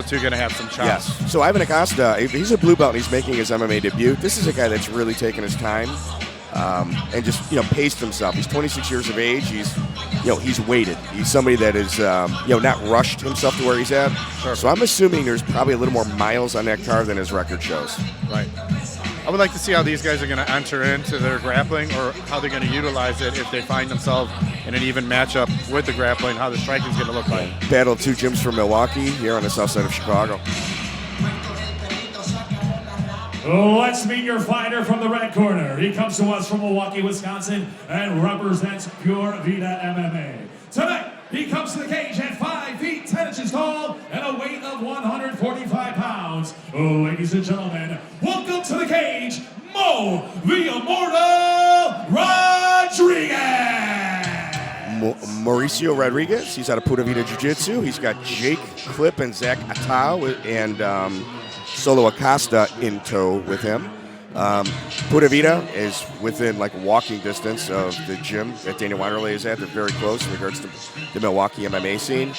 two going to have some chops. Yes. So Ivan Acosta, he's a blue belt and he's making his MMA debut. This is a guy that's really taken his time and just paced himself. He's 26 years of age. He's waited. He's somebody that is not rushed himself to where he's at. Sure. So I'm assuming there's probably a little more miles on that car than his record shows. Right. I would like to see how these guys are going to enter into their grappling, or how they're going to utilize it if they find themselves in an even matchup with the grappling, how the striking is going to look like. Battled two gyms from Milwaukee here on the south side of Chicago. Let's meet your fighter from the red corner. He comes to us from Milwaukee, Wisconsin, and represents Pure Vita MMA. Tonight, he comes to the cage at 5 feet 10 inches tall and a weight of 145 pounds. Ladies and gentlemen, welcome to the cage, Mo the Immortal Rodriguez. Mauricio Rodriguez, he's out of Pura Vida Jiu-Jitsu. He's got Jake Clip and Zach Atau and Solo Acosta in tow with him. Pura Vida is within walking distance of the gym that Daniel Wanderley is at. They're very close in regards to the Milwaukee MMA scene.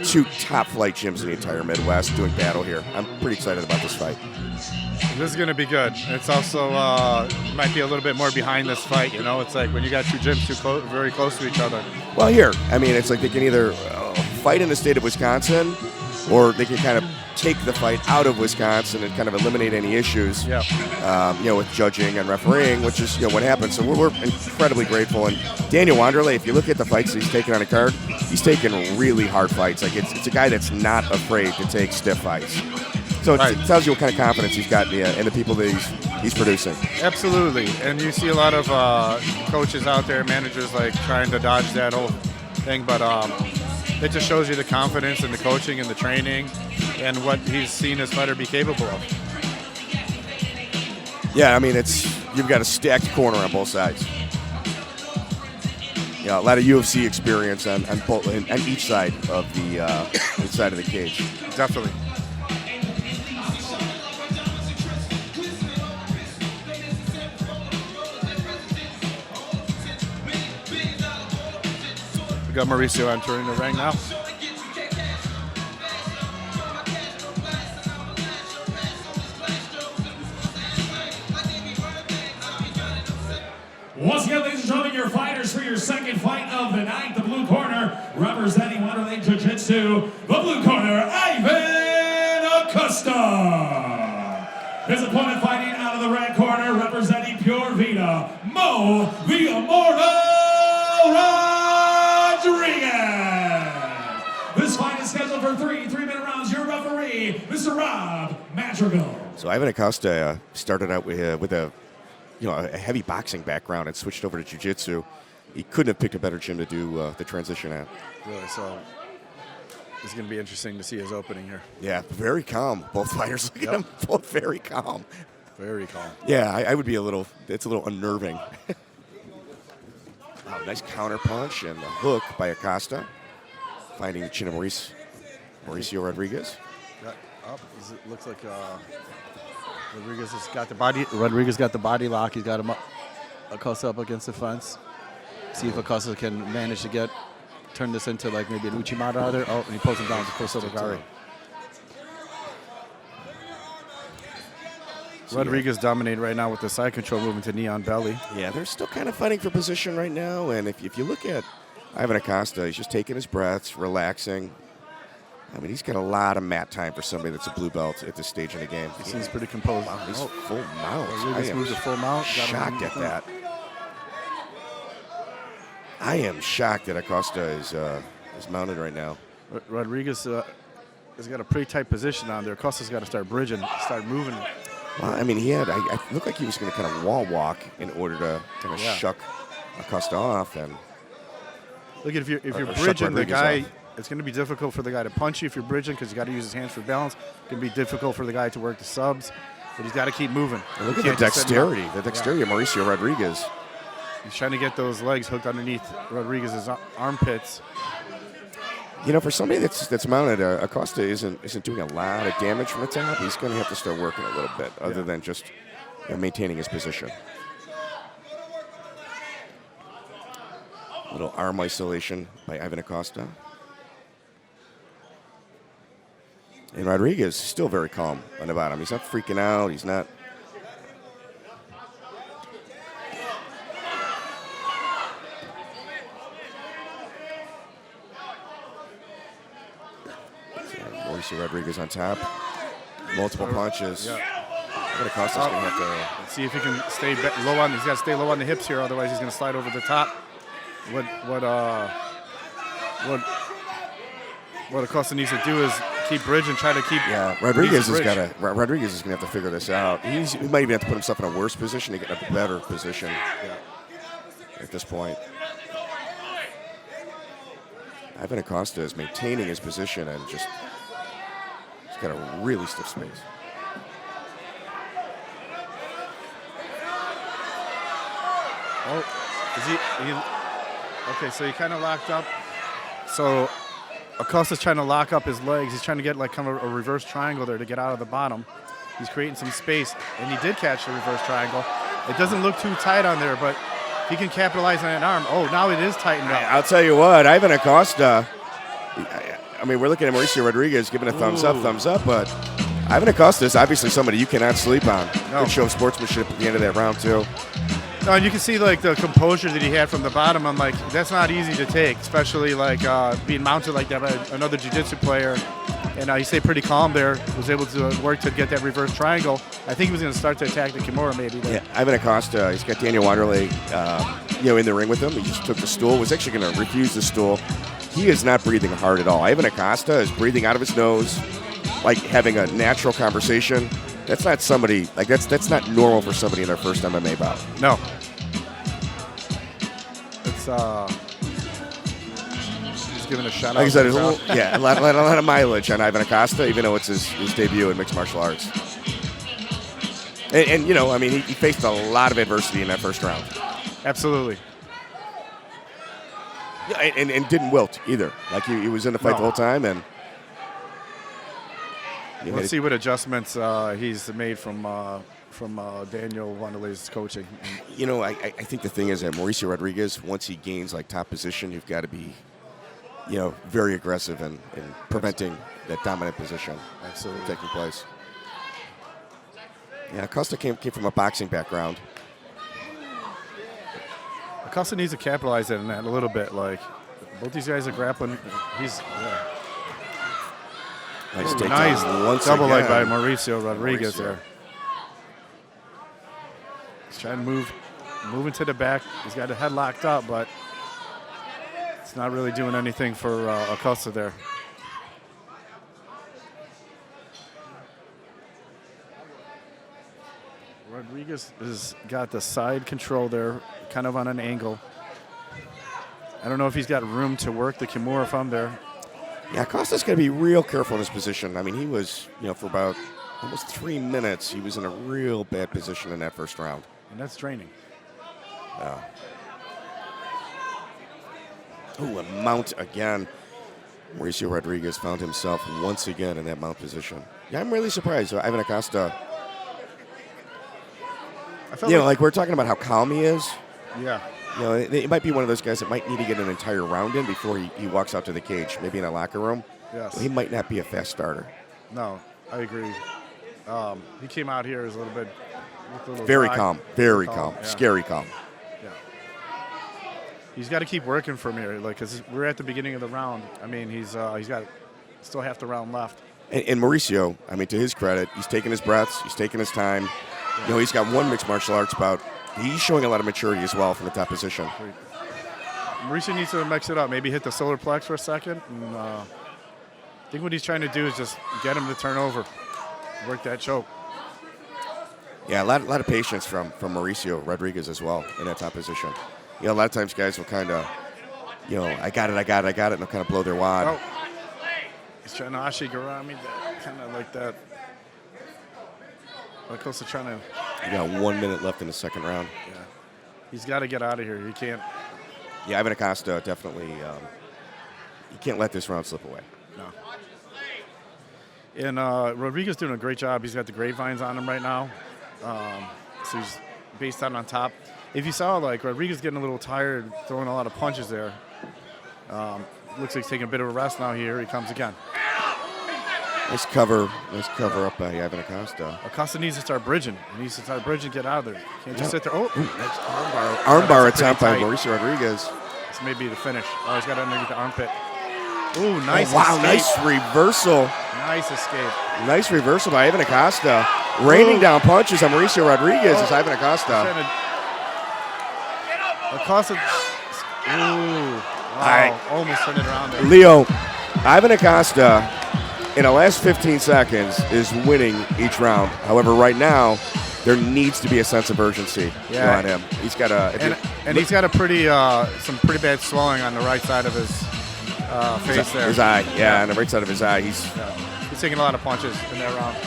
Two top flight gyms in the entire Midwest doing battle here. I'm pretty excited about this fight. This is going to be good. It's also might be a little bit more behind this fight. It's like when you got two gyms very close to each other. Well, it's like they can either fight in the state of Wisconsin, or they can kind of take the fight out of Wisconsin and kind of eliminate any issues, with judging and refereeing, which is what happens. So we're incredibly grateful. And Daniel Wanderley, if you look at the fights that he's taken on a card, he's taken really hard fights. Like it's a guy that's not afraid to take stiff fights. So it tells you what kind of confidence he's got in the people that he's producing. Absolutely, and you see a lot of coaches out there, managers trying to dodge that whole thing, but it just shows you the confidence and the coaching and the training and what he's seen his fighter be capable of. Yeah, you've got a stacked corner on both sides. A lot of UFC experience on each side of the cage. Definitely. We got Mauricio entering the ring now. Once again, ladies and gentlemen, your fighters for your second fight of the night. The blue corner, representing Wanderley Jiu-Jitsu. The blue corner, Ivan Acosta. His opponent fighting out of the red corner, representing Pure Vita, Mo the Immortal Rodriguez. This fight is scheduled for three-minute rounds. Your referee, Mr. Rob Madrigal. So Ivan Acosta started out with a heavy boxing background and switched over to jiu-jitsu. He couldn't have picked a better gym to do the transition at. Really, so it's going to be interesting to see his opening here. Yeah, very calm. Both fighters, look at them, both very calm. Very calm. Yeah, I would be it's a little unnerving. Nice counter punch and the hook by Acosta, finding the chin of Mauricio Rodriguez. Up. It looks like Rodriguez has got the body. Rodriguez got the body lock. He's got him up, Acosta up against the fence. See if Acosta can manage to turn this into maybe an Uchimata out there. Oh, and he pulls him down to close over Gary. Rodriguez dominated right now with the side control movement to knee on belly. Yeah, they're still kind of fighting for position right now. And if you look at Ivan Acosta, he's just taking his breaths, relaxing. He's got a lot of mat time for somebody that's a blue belt at this stage in the game. He seems pretty composed. Wow, he's full mount. Rodriguez moves to full mount. Shocked at that. I am shocked that Acosta is mounted right now. Rodriguez has got a pretty tight position on there. Acosta's got to start bridging, start moving. Well, I looked like he was going to kind of wall walk in order to kind of shuck Acosta off. And look, if you're bridging the guy, it's going to be difficult for the guy to punch you if you're bridging because you got to use his hands for balance. It's going to be difficult for the guy to work the subs, but he's got to keep moving. And look at the dexterity of Mauricio Rodriguez. He's trying to get those legs hooked underneath Rodriguez's armpits. For somebody that's mounted, Acosta isn't doing a lot of damage from the top. He's going to have to start working a little bit, other than just maintaining his position. A little arm isolation by Ivan Acosta. And Rodriguez is still very calm on the bottom. He's not freaking out. He's not. Mauricio Rodriguez on top. Multiple punches. Yeah. But Acosta's going to have to. Let's see if he can stay low on. He's got to stay low on the hips here, otherwise he's going to slide over the top. What Acosta needs to do is keep bridge and try to keep. Yeah, Rodriguez is going to have to figure this out. He might even have to put himself in a worse position to get a better position at this point. Ivan Acosta is maintaining his position and just he's got a really stiff space. Oh, is he okay, so he kind of locked up. So Acosta's trying to lock up his legs. He's trying to get like kind of a reverse triangle there to get out of the bottom. He's creating some space, and he did catch the reverse triangle. It doesn't look too tight on there, but if he can capitalize on that arm. Oh, now it is tightened up. I'll tell you what, Ivan Acosta, I mean, we're looking at Mauricio Rodriguez giving a thumbs up, but Ivan Acosta is obviously somebody you cannot sleep on. No. Good show of sportsmanship at the end of that round, too. No, and you can see like the composure that he had from the bottom. I'm like, that's not easy to take, especially like being mounted like that by another jiu-jitsu player. And he stayed pretty calm there. Was able to work to get that reverse triangle. I think he was going to start to attack the Kimura maybe. But. Yeah, Ivan Acosta, he's got Daniel Wanderlei, in the ring with him. He just took the stool. Was actually going to refuse the stool. He is not breathing hard at all. Ivan Acosta is breathing out of his nose, like having a natural conversation. That's not somebody like that's not normal for somebody in their first MMA bout. No. It's he's giving a shout out. Like I said, there's a lot of mileage on Ivan Acosta, even though it's his debut in mixed martial arts. And I mean, he faced a lot of adversity in that first round. Absolutely. Yeah, and didn't wilt either. Like he was in the fight the whole time, and let's see what adjustments he's made from Daniel Wanderlei's coaching. I think the thing is that Mauricio Rodriguez, once he gains like top position, you've got to be, very aggressive in preventing that dominant position taking place. Yeah, Acosta came from a boxing background. Acosta needs to capitalize on that a little bit. Like both these guys are grappling. Nice double leg by Mauricio Rodriguez there. He's trying to move into the back. He's got the head locked up, but it's not really doing anything for Acosta there. Rodriguez has got the side control there, kind of on an angle. I don't know if he's got room to work the Kimura from there. Yeah, Acosta's got to be real careful in his position. I mean, he was, for about almost 3 minutes, he was in a real bad position in that first round. And that's draining. Yeah. Oh, a mount again. Mauricio Rodriguez found himself once again in that mount position. Yeah, I'm really surprised. Ivan Acosta, like we're talking about how calm he is. Yeah. It might be one of those guys that might need to get an entire round in before he walks out to the cage, maybe in a locker room. Yes. He might not be a fast starter. No, I agree. He came out here as a little bit very dry. calm, calm, yeah. Scary calm. Yeah. He's got to keep working from here, because we're at the beginning of the round. I mean, he's got still half the round left. And Mauricio, I mean, to his credit, he's taking his breaths, he's taking his time. He's got one mixed martial arts bout. He's showing a lot of maturity as well from the top position. Mauricio needs to mix it up. Maybe hit the solar plex for a second. And, I think what he's trying to do is just get him to turn over, work that choke. Yeah, a lot of patience from Mauricio Rodriguez as well in that top position. A lot of times guys will kind of, I got it, and they'll kind of blow their wad. Oh. He's trying to ashigarami, kind of like that. Acosta trying to. You got 1 minute left in the second round. Yeah, he's got to get out of here. He can't. Yeah, Ivan Acosta definitely. You can't let this round slip away. No. And Rodriguez doing a great job. He's got the grapevines on him right now, so he's based out on top. If you saw, Rodriguez getting a little tired, throwing a lot of punches there. Looks like he's taking a bit of a rest now. Here he comes again. Nice cover up by Ivan Acosta. Acosta needs to start bridging. He needs to start bridging, get out of there. Can't just sit there. Oh, nice Armbar that's attempt by pretty tight. Mauricio Rodriguez. This may be the finish. Oh, he's got it underneath the armpit. Ooh, nice Wow, escape. nice reversal. Nice escape. Nice reversal by Ivan Acosta. Raining down punches on Mauricio Rodriguez is Ivan Acosta. Acosta. Ooh. Wow. Almost turned it around there. Leo, Ivan Acosta, in the last 15 seconds, is winning each round. However, right now, there needs to be a sense of urgency on him. He's got and he's got a pretty some pretty bad swelling on the right side of his face there. His eye, on the right side of his eye. He's taking a lot of punches in that round.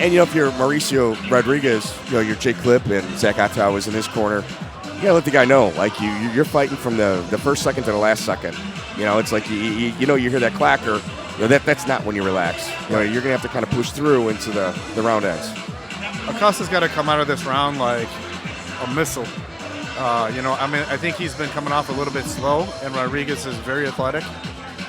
and you know, if you're Mauricio Rodriguez, you know, you're Jake Clip and Zach Attow is in his corner. You gotta let the guy know, like you're fighting from the first second to the last second. You know, it's like you hear that clacker. You know, that's not when you relax. You know, you're gonna have to kind of push through into the round ends. Acosta's got to come out of this round like a missile. You know, I mean, I think he's been coming off a little bit slow, and Rodriguez is very athletic,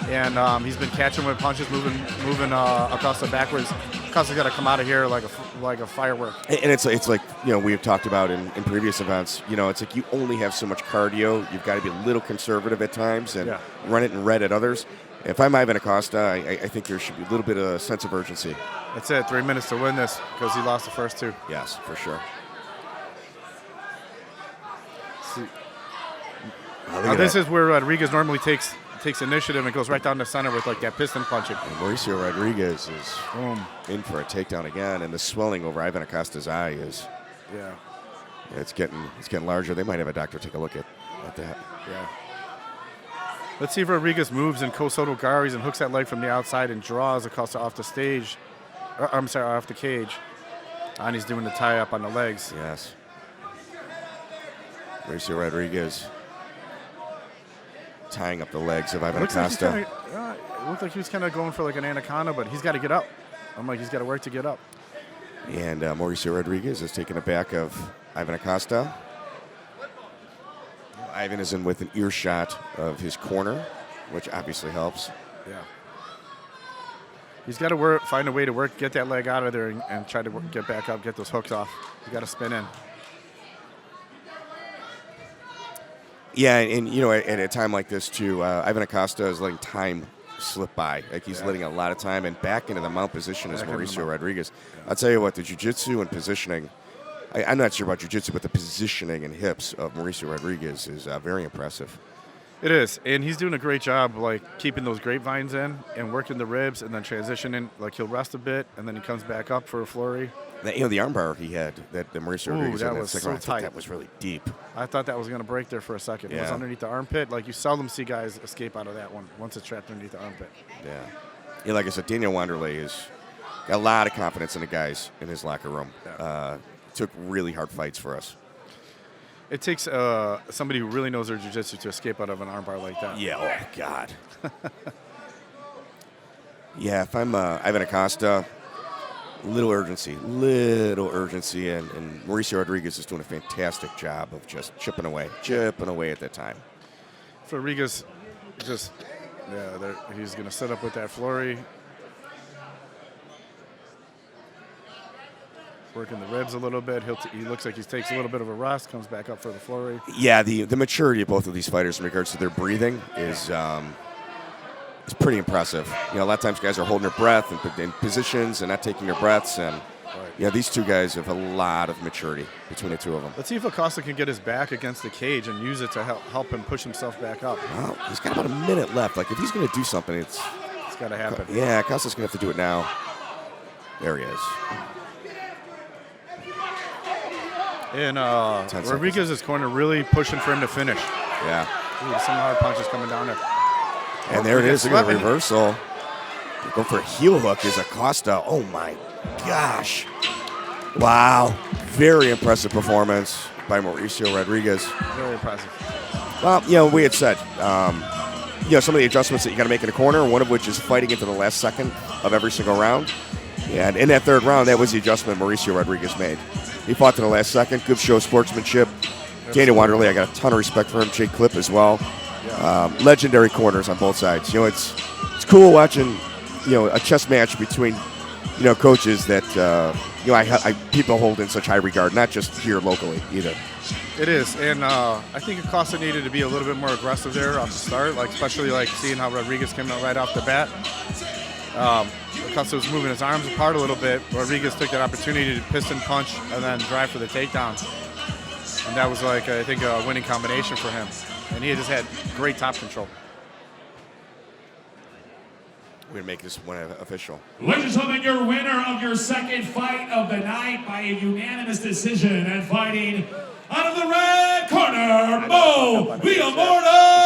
and he's been catching with punches, moving Acosta backwards. Acosta's got to come out of here like a firework. And it's like, you know, we've talked about in previous events. You know, it's like you only have so much cardio. You've got to be a little conservative at times and run it in red at others. If I'm Ivan Acosta, I think there should be a little bit of a sense of urgency. That's it. 3 minutes to win this because he lost the first two. Yes, for sure. Now this is where Rodriguez normally takes initiative and goes right down the center with like that piston punching. And Mauricio Rodriguez is in for a takedown again, and the swelling over Ivan Acosta's eye is it's getting larger. They might have a doctor take a look at that. Yeah. Let's see if Rodriguez moves and Kosoto Garis and hooks that leg from the outside and draws Acosta off the stage. Off the cage. And he's doing the tie up on the legs. Yes. Mauricio Rodriguez tying up the legs of Ivan Acosta. It looked like he was kind of going for like an anaconda, but he's got to get up. I'm like, he's got to work to get up. And Mauricio Rodriguez is taking it back of Ivan Acosta. Ivan is in with an earshot of his corner, which obviously helps. Yeah. He's got to find a way to get that leg out of there and try to get back up, get those hooks off. He's got to spin in. Yeah, and you know, at a time like this too, Ivan Acosta is letting time slip by. Like he's letting a lot of time, and back into the mount position is Mauricio Rodriguez. I'll tell you what, the jiu-jitsu and positioning, I'm not sure about jiu-jitsu, but the positioning and hips of Mauricio Rodriguez is very impressive. It is, and he's doing a great job, like keeping those grapevines in and working the ribs, and then transitioning. Like he'll rest a bit, and then he comes back up for a flurry. You know, the armbar he had that Mauricio Rodriguez that had was that so round, tight. that was really deep. I thought that was going to break there for a second. It was underneath the armpit. Like you seldom see guys escape out of that one once it's trapped underneath the armpit. Yeah, like I said, Daniel Wanderlei has got a lot of confidence in the guys in his locker room. Took really hard fights for us. It takes somebody who really knows their jiu-jitsu to escape out of an armbar like that. Yeah, oh, God. Yeah, if I'm Ivan Acosta, little urgency, and Mauricio Rodriguez is doing a fantastic job of just chipping away at that time. Rodriguez he's going to set up with that flurry. Working the ribs a little bit. He looks like he takes a little bit of a rest, comes back up for the flurry. Yeah, the maturity of both of these fighters in regards to their breathing is pretty impressive. You know, a lot of times guys are holding their breath in positions and not taking their breaths. And these two guys have a lot of maturity between the two of them. Let's see if Acosta can get his back against the cage and use it to help him push himself back up. Well, he's got about a minute left. Like, if he's going to do something, it's got to happen. Yeah, Acosta's going to have to do it now. There he is. And Rodriguez's corner really pushing for him to finish. Yeah. Ooh, some hard punches coming down there. And there it is. Look at the reversal. Go for a heel hook is Acosta. Oh, my gosh. Wow. Very impressive performance by Mauricio Rodriguez. Very impressive. Well, you know, we had said, you know, some of the adjustments that you got to make in the corner, one of which is fighting into the last second of every single round. And in that third round, that was the adjustment Mauricio Rodriguez made. He fought to the last second. Good show of sportsmanship. Daniel Wanderlei, I got a ton of respect for him. Jake Clip as well. Legendary corners on both sides. You know, it's cool watching a chess match between coaches that people hold in such high regard, not just here locally either. It is, and I think Acosta needed to be a little bit more aggressive there off the start, especially seeing how Rodriguez came out right off the bat. Acosta was moving his arms apart a little bit. Rodriguez took that opportunity to piston punch and then drive for the takedown, and that was I think a winning combination for him. And he just had great top control. We're going to make this one official. Ladies and gentlemen, your winner of your second fight of the night by a unanimous decision, and fighting out of the red corner, Mo Villamayor.